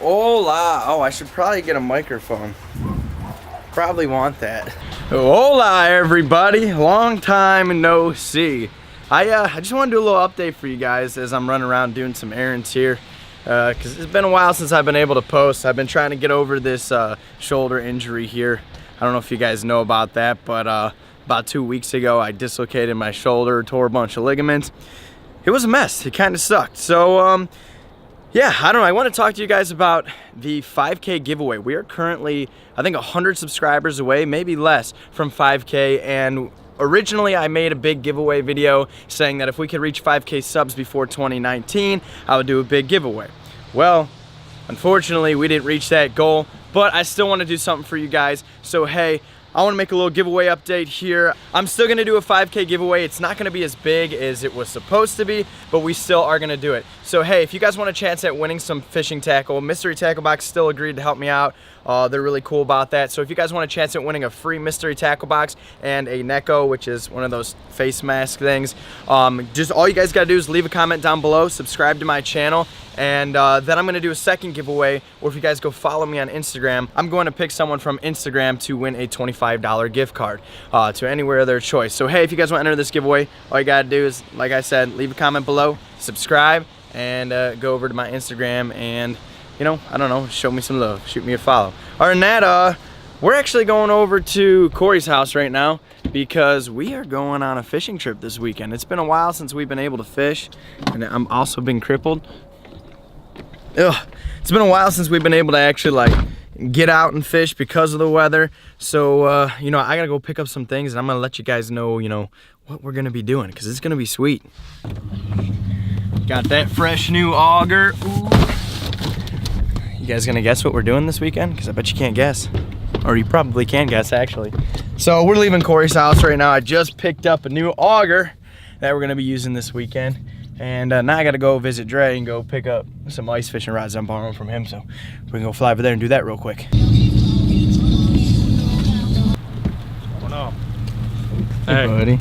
Hola. Oh, I should probably get a microphone. Probably want that. Hola, everybody. Long time no see. I just want to do a little update for you guys as I'm running around doing some errands here. Because it's been a while since I've been able to post. I've been trying to get over this shoulder injury here. I don't know if you guys know about that, but about 2 weeks ago I dislocated my shoulder, tore a bunch of ligaments. It was a mess. It kind of sucked. So yeah, I don't know. I want to talk to you guys about the 5K giveaway. We are currently, I think, 100 subscribers away, maybe less, from 5K. And originally, I made a big giveaway video saying that if we could reach 5K subs before 2019, I would do a big giveaway. Well, unfortunately, we didn't reach that goal, but I still want to do something for you guys. So, hey, I want to make a little giveaway update here. I'm still going to do a 5K giveaway. It's not going to be as big as it was supposed to be, but we still are going to do it. So hey, if you guys want a chance at winning some fishing tackle, Mystery Tackle Box still agreed to help me out. They're really cool about that. So if you guys want a chance at winning a free Mystery Tackle Box and a Neko, which is one of those face mask things, just all you guys got to do is leave a comment down below, subscribe to my channel, and then I'm going to do a second giveaway, or if you guys go follow me on Instagram, I'm going to pick someone from Instagram to win a $25 gift card to anywhere of their choice. So hey, if you guys want to enter this giveaway, all you got to do is, like I said, leave a comment below, subscribe, and go over to my Instagram and, you know, I don't know, show me some love, shoot me a follow. Other than that, we're actually going over to Corey's house right now because we are going on a fishing trip this weekend. It's been a while since we've been able to fish, and I'm also been crippled. Ugh. It's been a while since we've been able to actually like get out and fish because of the weather. So you know, I gotta go pick up some things, and I'm gonna let you guys know, you know, what we're gonna be doing, because it's gonna be sweet. Got that fresh new auger. Ooh. You guys gonna guess what we're doing this weekend? Because I bet you can't guess, or you probably can guess actually. So we're leaving Corey's house right now. I just picked up a new auger that we're gonna be using this weekend. And now I gotta go visit Dre and go pick up some ice fishing rods I'm borrowing from him. So we're gonna go fly over there and do that real quick. Oh no. Hey, buddy.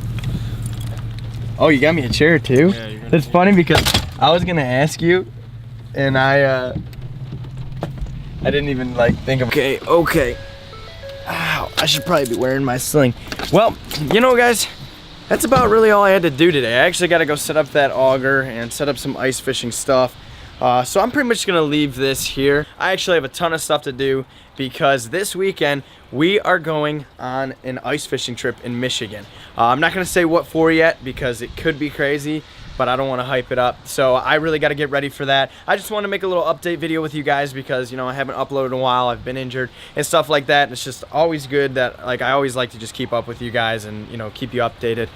Oh, you got me a chair too? Yeah, that's funny because I was gonna ask you, and I didn't even like think of. Okay. Ow, I should probably be wearing my sling. Well, you know, guys, that's about really all I had to do today. I actually got to go set up that auger and set up some ice fishing stuff. So I'm pretty much gonna leave this here. I actually have a ton of stuff to do because this weekend we are going on an ice fishing trip in Michigan. I'm not gonna say what for yet because it could be crazy, but I don't want to hype it up. So I really got to get ready for that. I just want to make a little update video with you guys because, you know, I haven't uploaded in a while. I've been injured and stuff like that. And it's just always good that, like, I always like to just keep up with you guys and, you know, keep you updated.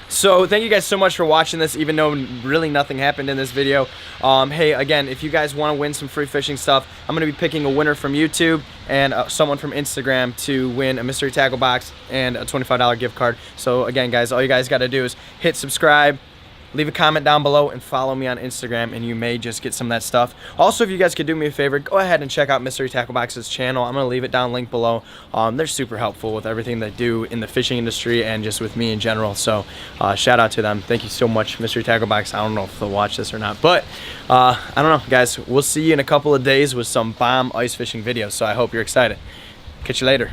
So thank you guys so much for watching this, even though really nothing happened in this video. Hey, again, if you guys want to win some free fishing stuff, I'm going to be picking a winner from YouTube and someone from Instagram to win a Mystery Tackle Box and a $25 gift card. So again, guys, all you guys got to do is hit subscribe, leave a comment down below, and follow me on Instagram, and you may just get some of that stuff. Also, if you guys could do me a favor, go ahead and check out Mystery Tackle Box's channel. I'm going to leave it down linked below. They're super helpful with everything they do in the fishing industry and just with me in general. So shout out to them. Thank you so much, Mystery Tackle Box. I don't know if they'll watch this or not, but I don't know, guys. We'll see you in a couple of days with some bomb ice fishing videos, so I hope you're excited. Catch you later.